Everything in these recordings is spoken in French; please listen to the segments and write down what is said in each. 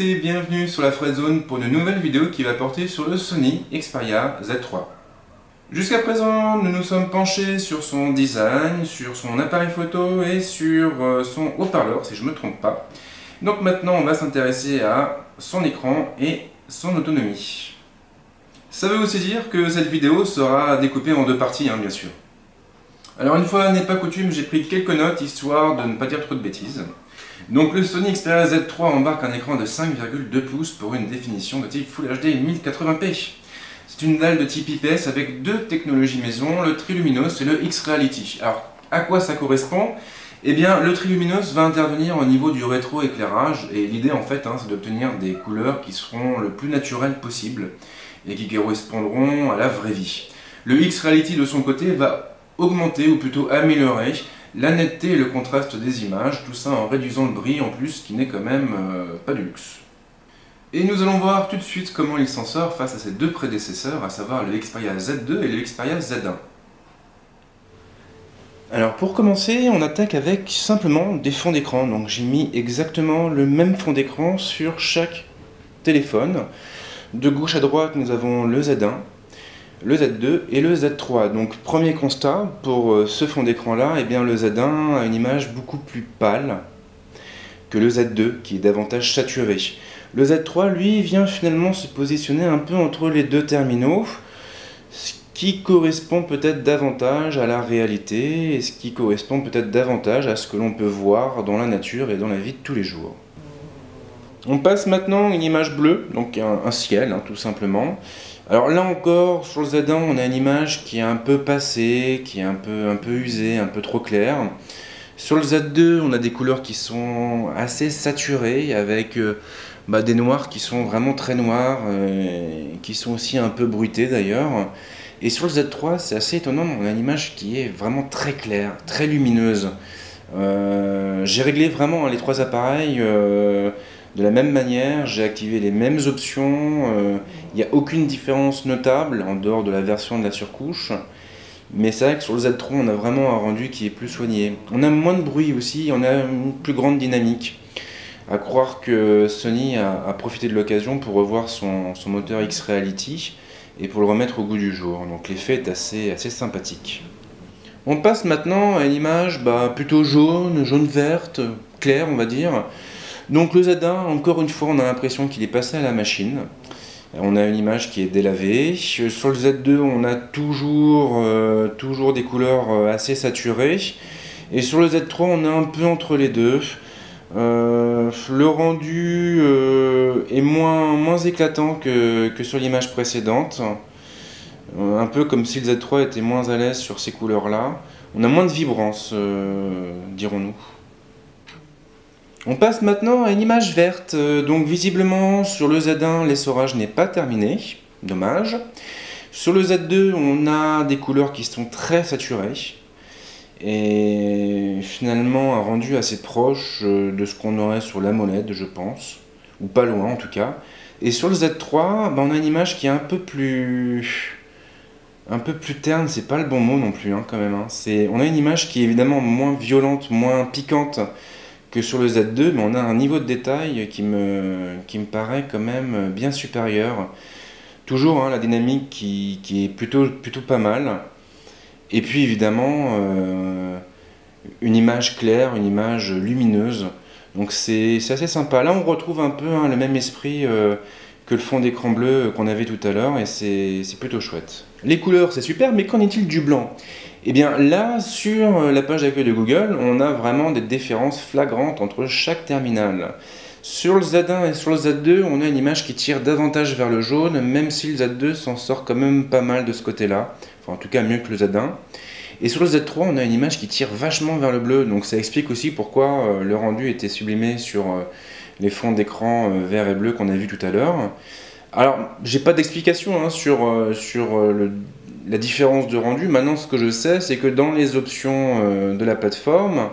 tous et bienvenue sur la Fredzone pour une nouvelle vidéo qui va porter sur le Sony Xperia Z3. Jusqu'à présent, nous nous sommes penchés sur son design, sur son appareil photo et sur son haut-parleur, si je ne me trompe pas. Donc maintenant, on va s'intéresser à son écran et son autonomie. Ça veut aussi dire que cette vidéo sera découpée en deux parties, bien sûr. Alors une fois n'est pas coutume, j'ai pris quelques notes histoire de ne pas dire trop de bêtises. Donc le Sony Xperia Z3 embarque un écran de 5,2 pouces pour une définition de type Full HD 1080p. C'est une dalle de type IPS avec deux technologies maison, le Triluminos et le X-Reality. Alors à quoi ça correspond? Eh bien le Triluminos va intervenir au niveau du rétro-éclairage et l'idée en fait c'est d'obtenir des couleurs qui seront le plus naturelles possible et qui correspondront à la vraie vie. Le X-Reality de son côté va augmenter ou plutôt améliorer la netteté et le contraste des images, tout ça en réduisant le bris en plus, qui n'est quand même pas du luxe. Et nous allons voir tout de suite comment il s'en sort face à ses deux prédécesseurs, à savoir le Xperia Z2 et le Xperia Z1. Alors pour commencer, on attaque avec simplement des fonds d'écran. Donc j'ai mis exactement le même fond d'écran sur chaque téléphone. De gauche à droite, nous avons le Z1, le Z2 et le Z3. Donc premier constat pour ce fond d'écran là, eh bien le Z1 a une image beaucoup plus pâle que le Z2 qui est davantage saturé. Le Z3 lui vient finalement se positionner un peu entre les deux terminaux, ce qui correspond peut-être davantage à la réalité et ce qui correspond peut-être davantage à ce que l'on peut voir dans la nature et dans la vie de tous les jours. On passe maintenant à une image bleue, donc un ciel tout simplement. Alors là encore, sur le Z1, on a une image qui est un peu passée, qui est un peu usée, un peu trop claire. Sur le Z2, on a des couleurs qui sont assez saturées, avec des noirs qui sont vraiment très noirs, qui sont aussi un peu bruités d'ailleurs. Et sur le Z3, c'est assez étonnant, on a une image qui est vraiment très claire, très lumineuse. J'ai réglé vraiment les trois appareils de la même manière, j'ai activé les mêmes options, il n'y a aucune différence notable en dehors de la version de la surcouche. Mais c'est vrai que sur le Z3, on a vraiment un rendu qui est plus soigné. On a moins de bruit aussi, on a une plus grande dynamique. À croire que Sony a profité de l'occasion pour revoir son moteur X-Reality et pour le remettre au goût du jour. Donc l'effet est assez sympathique. On passe maintenant à une image plutôt jaune-verte, claire on va dire. Donc le Z1, encore une fois, on a l'impression qu'il est passé à la machine. On a une image qui est délavée. Sur le Z2, on a toujours des couleurs assez saturées. Et sur le Z3, on est un peu entre les deux. Le rendu est moins éclatant que sur l'image précédente. Un peu comme si le Z3 était moins à l'aise sur ces couleurs-là. On a moins de vibrance, dirons-nous. On passe maintenant à une image verte, donc visiblement sur le Z1 l'essorage n'est pas terminé, dommage. Sur le Z2 on a des couleurs qui sont très saturées et finalement un rendu assez proche de ce qu'on aurait sur l'AMOLED je pense, ou pas loin en tout cas. Et sur le Z3 on a une image qui est un peu plus terne, c'est pas le bon mot non plus quand même. On a une image qui est évidemment moins violente, moins piquante que sur le Z2, mais on a un niveau de détail qui me paraît quand même bien supérieur. Toujours la dynamique qui est plutôt pas mal. Et puis évidemment, une image claire, une image lumineuse. Donc c'est assez sympa. Là on retrouve un peu le même esprit que le fond d'écran bleu qu'on avait tout à l'heure, et c'est plutôt chouette. Les couleurs c'est super, mais qu'en est-il du blanc? Et bien là, sur la page d'accueil de Google, on a vraiment des différences flagrantes entre chaque terminal. Sur le Z1 et sur le Z2, on a une image qui tire davantage vers le jaune, même si le Z2 s'en sort quand même pas mal de ce côté-là. Enfin, en tout cas, mieux que le Z1. Et sur le Z3, on a une image qui tire vachement vers le bleu, donc ça explique aussi pourquoi le rendu était sublimé sur les fonds d'écran vert et bleu qu'on a vu tout à l'heure. Alors, j'ai pas d'explication sur la différence de rendu. Maintenant, ce que je sais, c'est que dans les options de la plateforme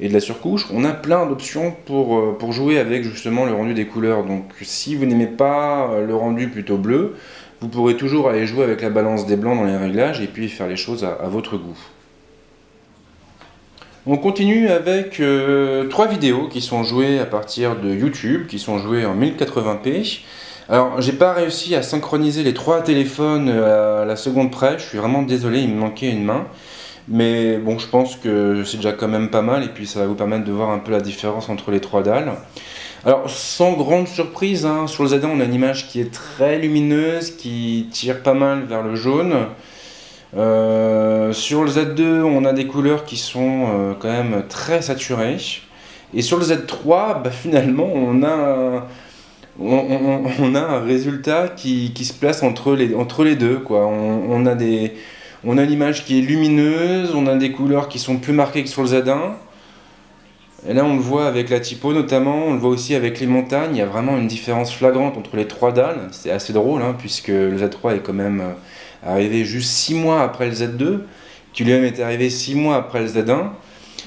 et de la surcouche, on a plein d'options pour jouer avec justement le rendu des couleurs. Donc, si vous n'aimez pas le rendu plutôt bleu, vous pourrez toujours aller jouer avec la balance des blancs dans les réglages et puis faire les choses à votre goût. On continue avec 3 vidéos qui sont jouées à partir de YouTube, qui sont jouées en 1080p. Alors, j'ai pas réussi à synchroniser les 3 téléphones à la seconde près, je suis vraiment désolé, il me manquait une main. Mais bon, je pense que c'est déjà quand même pas mal, et puis ça va vous permettre de voir un peu la différence entre les 3 dalles. Alors, sans grande surprise, hein, sur le Z1, on a une image qui est très lumineuse, qui tire pas mal vers le jaune. Sur le Z2, on a des couleurs qui sont quand même très saturées. Et sur le Z3, bah, finalement, on a un résultat qui se place entre les deux, quoi. On a une image qui est lumineuse, on a des couleurs qui sont plus marquées que sur le Z1. Et là, on le voit avec la typo notamment, on le voit aussi avec les montagnes. Il y a vraiment une différence flagrante entre les 3 dalles. C'est assez drôle, hein, puisque le Z3 est quand même arrivé juste 6 mois après le Z2, qui lui-même est arrivé 6 mois après le Z1.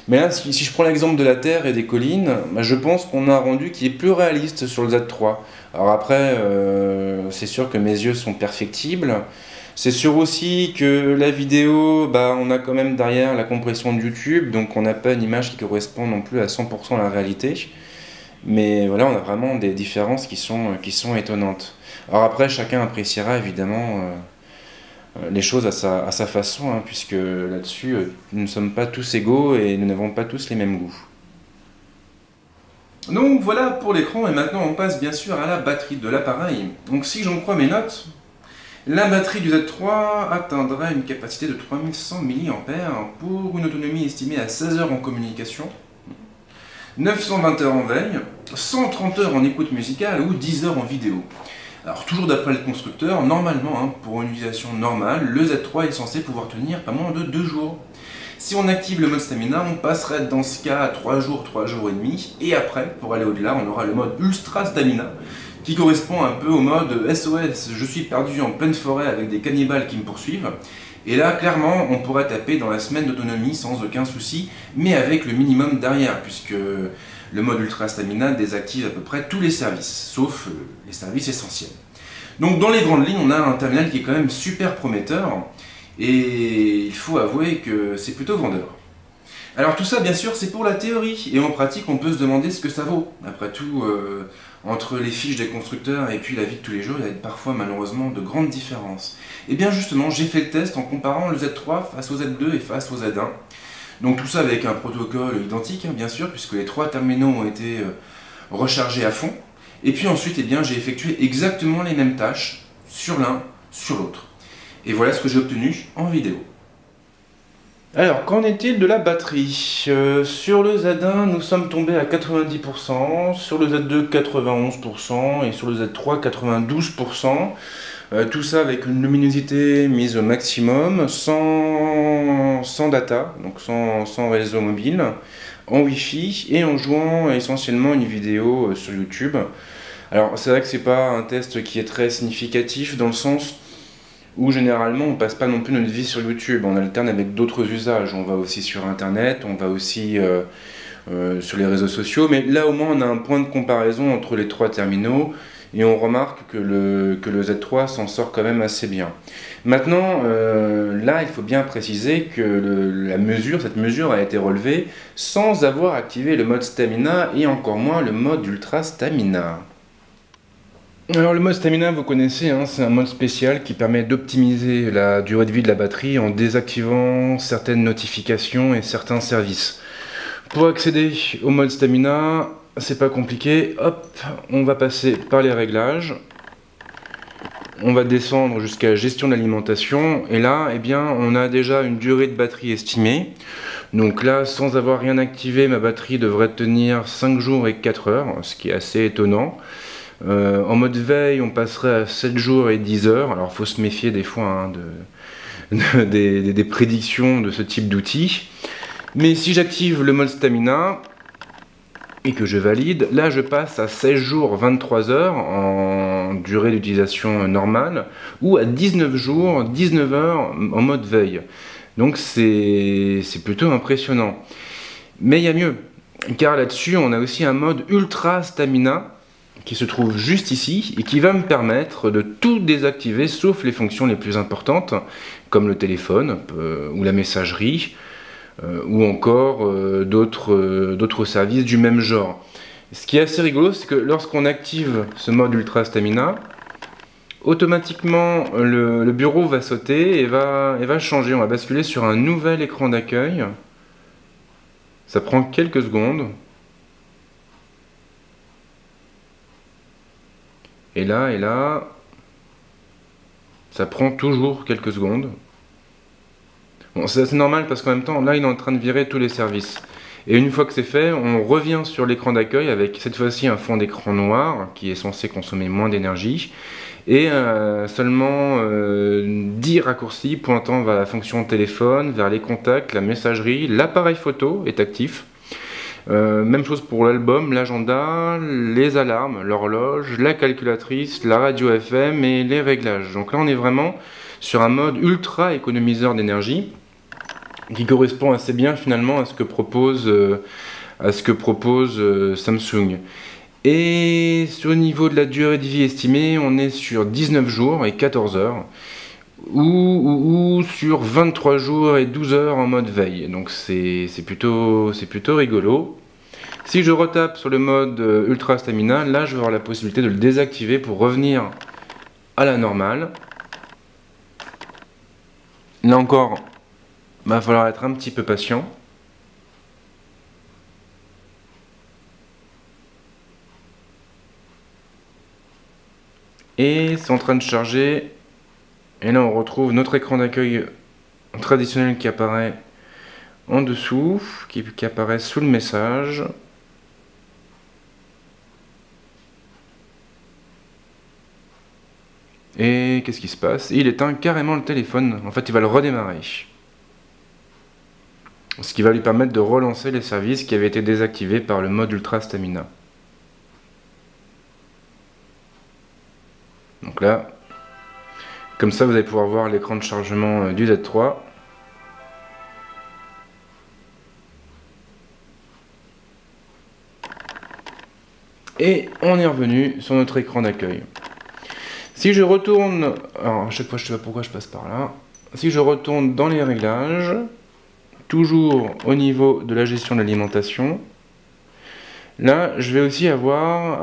Mais là, si je prends l'exemple de la Terre et des collines, bah, je pense qu'on a un rendu qui est plus réaliste sur le Z3. Alors après, c'est sûr que mes yeux sont perfectibles. C'est sûr aussi que la vidéo, bah, on a quand même derrière la compression de YouTube, donc on n'a pas une image qui correspond non plus à 100% à la réalité. Mais voilà, on a vraiment des différences qui sont étonnantes. Alors après, chacun appréciera évidemment les choses à sa façon, hein, puisque là-dessus, nous ne sommes pas tous égaux et nous n'avons pas tous les mêmes goûts. Donc voilà pour l'écran, et maintenant on passe bien sûr à la batterie de l'appareil. Donc si j'en crois mes notes, la batterie du Z3 atteindra une capacité de 3100 mAh pour une autonomie estimée à 16 heures en communication, 920 heures en veille, 130 heures en écoute musicale ou 10 heures en vidéo. Alors toujours d'après le constructeur, normalement, hein, pour une utilisation normale, le Z3 est censé pouvoir tenir pas moins de 2 jours. Si on active le mode stamina, on passerait dans ce cas à 3 jours et demi, et après, pour aller au-delà, on aura le mode ultra stamina, qui correspond un peu au mode SOS, je suis perdu en pleine forêt avec des cannibales qui me poursuivent. Et là, clairement, on pourrait taper dans la semaine d'autonomie sans aucun souci, mais avec le minimum derrière, puisque le mode Ultra Stamina désactive à peu près tous les services, sauf les services essentiels. Donc dans les grandes lignes, on a un terminal qui est quand même super prometteur, et il faut avouer que c'est plutôt vendeur. Alors tout ça, bien sûr, c'est pour la théorie, et en pratique, on peut se demander ce que ça vaut. Après tout, entre les fiches des constructeurs et puis la vie de tous les jours, il y a parfois malheureusement de grandes différences. Et bien justement, j'ai fait le test en comparant le Z3 face au Z2 et face au Z1. Donc tout ça avec un protocole identique, hein, bien sûr, puisque les 3 terminaux ont été rechargés à fond. Et puis ensuite, eh bien, j'ai effectué exactement les mêmes tâches sur l'un, sur l'autre. Et voilà ce que j'ai obtenu en vidéo. Alors, qu'en est-il de la batterie? Sur le Z1, nous sommes tombés à 90%, sur le Z2, 91%, et sur le Z3, 92%. Tout ça avec une luminosité mise au maximum, sans data, donc sans réseau mobile, en Wi-Fi, et en jouant essentiellement une vidéo sur YouTube. Alors, c'est vrai que c'est pas un test qui est très significatif, dans le sens où généralement on passe pas non plus notre vie sur YouTube, on alterne avec d'autres usages, on va aussi sur internet, on va aussi sur les réseaux sociaux, mais là au moins on a un point de comparaison entre les 3 terminaux, et on remarque que le Z3 s'en sort quand même assez bien. Maintenant, là il faut bien préciser que cette mesure a été relevée sans avoir activé le mode Stamina, et encore moins le mode Ultra Stamina. Alors le mode Stamina, vous connaissez, hein, c'est un mode spécial qui permet d'optimiser la durée de vie de la batterie en désactivant certaines notifications et certains services. Pour accéder au mode Stamina, c'est pas compliqué, hop, on va passer par les réglages, on va descendre jusqu'à gestion de l'alimentation, et là, eh bien, on a déjà une durée de batterie estimée. Donc là, sans avoir rien activé, ma batterie devrait tenir 5 jours et 4 heures, ce qui est assez étonnant. En mode veille, on passerait à 7 jours et 10 heures. Alors, il faut se méfier des fois, hein, des prédictions de ce type d'outils. Mais si j'active le mode Stamina et que je valide, là je passe à 16 jours 23 heures en durée d'utilisation normale, ou à 19 jours 19 heures en mode veille. Donc c'est plutôt impressionnant. Mais il y a mieux, car là-dessus on a aussi un mode Ultra Stamina qui se trouve juste ici et qui va me permettre de tout désactiver sauf les fonctions les plus importantes, comme le téléphone ou la messagerie, ou encore d'autres services du même genre. Ce qui est assez rigolo, c'est que lorsqu'on active ce mode Ultra Stamina, automatiquement le bureau va sauter et va changer. On va basculer sur un nouvel écran d'accueil. Ça prend quelques secondes. Et là, ça prend toujours quelques secondes. Bon, c'est assez normal parce qu'en même temps, là, il est en train de virer tous les services. Et une fois que c'est fait, on revient sur l'écran d'accueil avec cette fois-ci un fond d'écran noir qui est censé consommer moins d'énergie et seulement 10 raccourcis pointant vers la fonction téléphone, vers les contacts, la messagerie, l'appareil photo est actif. Même chose pour l'album, l'agenda, les alarmes, l'horloge, la calculatrice, la radio FM et les réglages. Donc là on est vraiment sur un mode ultra économiseur d'énergie qui correspond assez bien finalement à ce que propose, Samsung. Et au niveau de la durée de vie estimée, on est sur 19 jours et 14 heures. Ou sur 23 jours et 12 heures en mode veille. Donc c'est plutôt rigolo. Si je retape sur le mode Ultra Stamina, là je vais avoir la possibilité de le désactiver pour revenir à la normale. Là encore, il va falloir être un petit peu patient. Et c'est en train de charger. Et là on retrouve notre écran d'accueil traditionnel qui apparaît en dessous, qui apparaît sous le message. Et qu'est-ce qui se passe? Il éteint carrément le téléphone. En fait, il va le redémarrer. Ce qui va lui permettre de relancer les services qui avaient été désactivés par le mode Ultra Stamina. Donc là, comme ça, vous allez pouvoir voir l'écran de chargement du Z3. Et on est revenu sur notre écran d'accueil. Si je retourne, alors à chaque fois je sais pas pourquoi je passe par là. Si je retourne dans les réglages, toujours au niveau de la gestion de l'alimentation, là je vais aussi avoir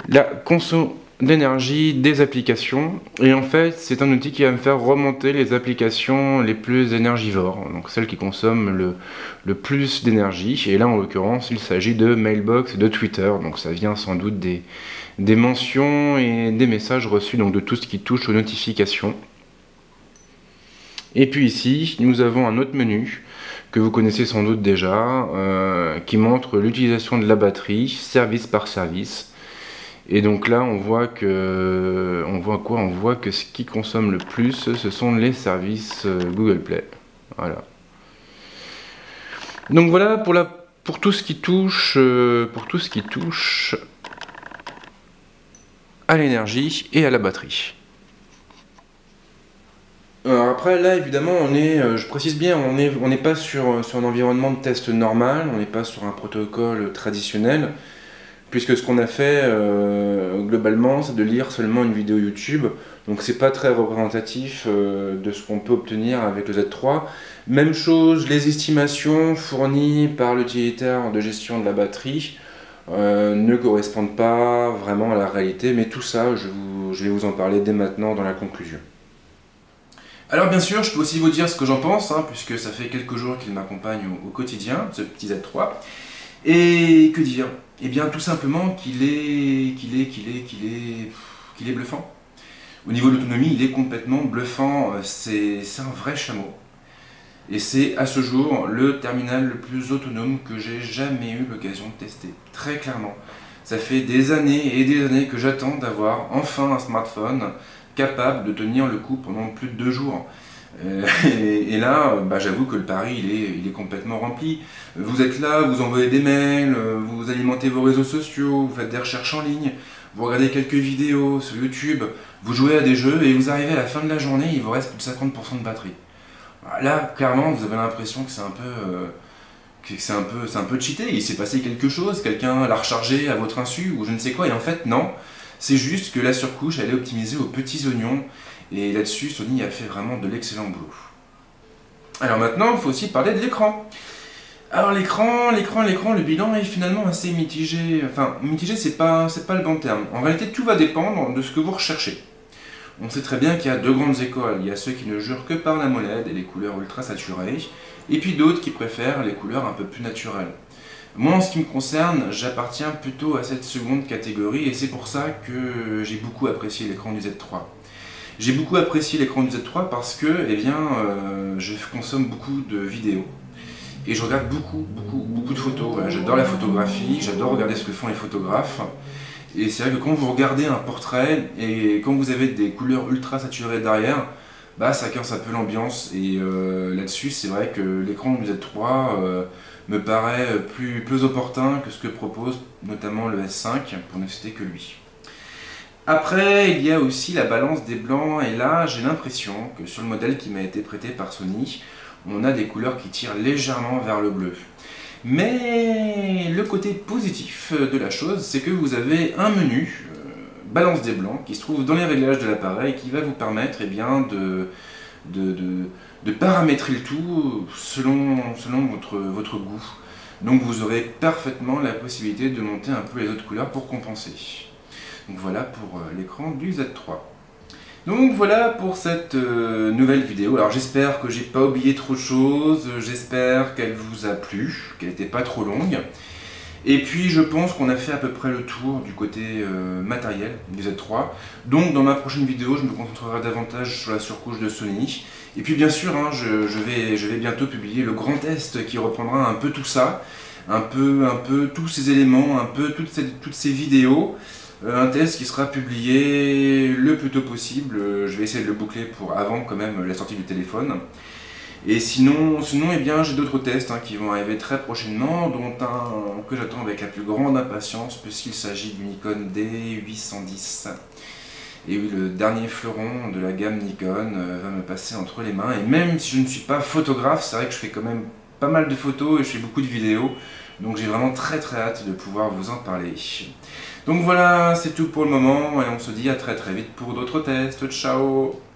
la consommation d'énergie des applications. Et en fait c'est un outil qui va me faire remonter les applications les plus énergivores, donc celles qui consomment le plus d'énergie. Et là en l'occurrence il s'agit de Mailbox et de Twitter, donc ça vient sans doute des mentions et des messages reçus, donc de tout ce qui touche aux notifications. Et puis ici, nous avons un autre menu que vous connaissez sans doute déjà, qui montre l'utilisation de la batterie, service par service. Et donc là, on voit que ce qui consomme le plus, ce sont les services Google Play. Voilà. Donc voilà pour tout ce qui touche, à l'énergie et à la batterie. Alors après là évidemment je précise bien, on n'est pas sur un environnement de test normal, on n'est pas sur un protocole traditionnel, puisque ce qu'on a fait globalement c'est de lire seulement une vidéo YouTube, donc c'est pas très représentatif de ce qu'on peut obtenir avec le Z3. Même chose, les estimations fournies par l'utilitaire de gestion de la batterie ne correspondent pas vraiment à la réalité, mais tout ça je vais vous en parler dès maintenant dans la conclusion. Alors bien sûr, je peux aussi vous dire ce que j'en pense, puisque ça fait quelques jours qu'il m'accompagne au quotidien, ce petit Z3. Et que dire? Eh bien tout simplement qu'il est bluffant. Au niveau de l'autonomie, il est complètement bluffant, c'est un vrai chameau. Et c'est à ce jour le terminal le plus autonome que j'ai jamais eu l'occasion de tester, très clairement. Ça fait des années et des années que j'attends d'avoir enfin un smartphone capable de tenir le coup pendant plus de 2 jours. Et là, j'avoue que le pari il est complètement rempli. Vous êtes là, vous envoyez des mails, vous alimentez vos réseaux sociaux, vous faites des recherches en ligne, vous regardez quelques vidéos sur YouTube, vous jouez à des jeux et vous arrivez à la fin de la journée, il vous reste plus de 50% de batterie. Là, clairement, vous avez l'impression que c'est un peu cheaté, il s'est passé quelque chose, quelqu'un l'a rechargé à votre insu ou je ne sais quoi, et en fait non, c'est juste que la surcouche elle est optimisée aux petits oignons, et là-dessus Sony a fait vraiment de l'excellent boulot. Alors maintenant, il faut aussi parler de l'écran. Alors l'écran, le bilan est finalement assez mitigé. Enfin, mitigé, c'est pas le bon terme. En réalité, tout va dépendre de ce que vous recherchez. On sait très bien qu'il y a deux grandes écoles. Il y a ceux qui ne jurent que par l'AMOLED et les couleurs ultra saturées, et puis d'autres qui préfèrent les couleurs un peu plus naturelles. Moi, en ce qui me concerne, j'appartiens plutôt à cette seconde catégorie, et c'est pour ça que j'ai beaucoup apprécié l'écran du Z3. J'ai beaucoup apprécié l'écran du Z3 parce que, je consomme beaucoup de vidéos. Et je regarde beaucoup de photos. Voilà, j'adore la photographie, j'adore regarder ce que font les photographes. Et c'est vrai que quand vous regardez un portrait et quand vous avez des couleurs ultra saturées derrière, bah ça casse un peu l'ambiance. Et là-dessus, c'est vrai que l'écran du Z3 me paraît plus opportun que ce que propose notamment le S5, pour ne citer que lui. Après, il y a aussi la balance des blancs, et là, j'ai l'impression que sur le modèle qui m'a été prêté par Sony, on a des couleurs qui tirent légèrement vers le bleu. Mais le côté positif de la chose, c'est que vous avez un menu, balance des blancs, qui se trouve dans les réglages de l'appareil, qui va vous permettre de paramétrer le tout selon votre goût. Donc vous aurez parfaitement la possibilité de monter un peu les autres couleurs pour compenser. Donc voilà pour l'écran du Z3. Donc voilà pour cette nouvelle vidéo. Alors j'espère que j'ai pas oublié trop de choses, j'espère qu'elle vous a plu, qu'elle n'était pas trop longue. Et puis je pense qu'on a fait à peu près le tour du côté matériel du Z3. Donc dans ma prochaine vidéo, je me concentrerai davantage sur la surcouche de Sony. Et puis bien sûr, hein, je vais bientôt publier le grand test qui reprendra un peu tout ça, un peu tous ces éléments, un peu toutes ces vidéos. Un test qui sera publié le plus tôt possible. Je vais essayer de le boucler pour avant quand même la sortie du téléphone. Et sinon eh bien, j'ai d'autres tests qui vont arriver très prochainement, dont un que j'attends avec la plus grande impatience, puisqu'il s'agit du Nikon D810. Et oui, le dernier fleuron de la gamme Nikon va me passer entre les mains. Et même si je ne suis pas photographe, c'est vrai que je fais quand même pas mal de photos et je fais beaucoup de vidéos. Donc j'ai vraiment très hâte de pouvoir vous en parler. Donc voilà, c'est tout pour le moment et on se dit à très vite pour d'autres tests. Ciao!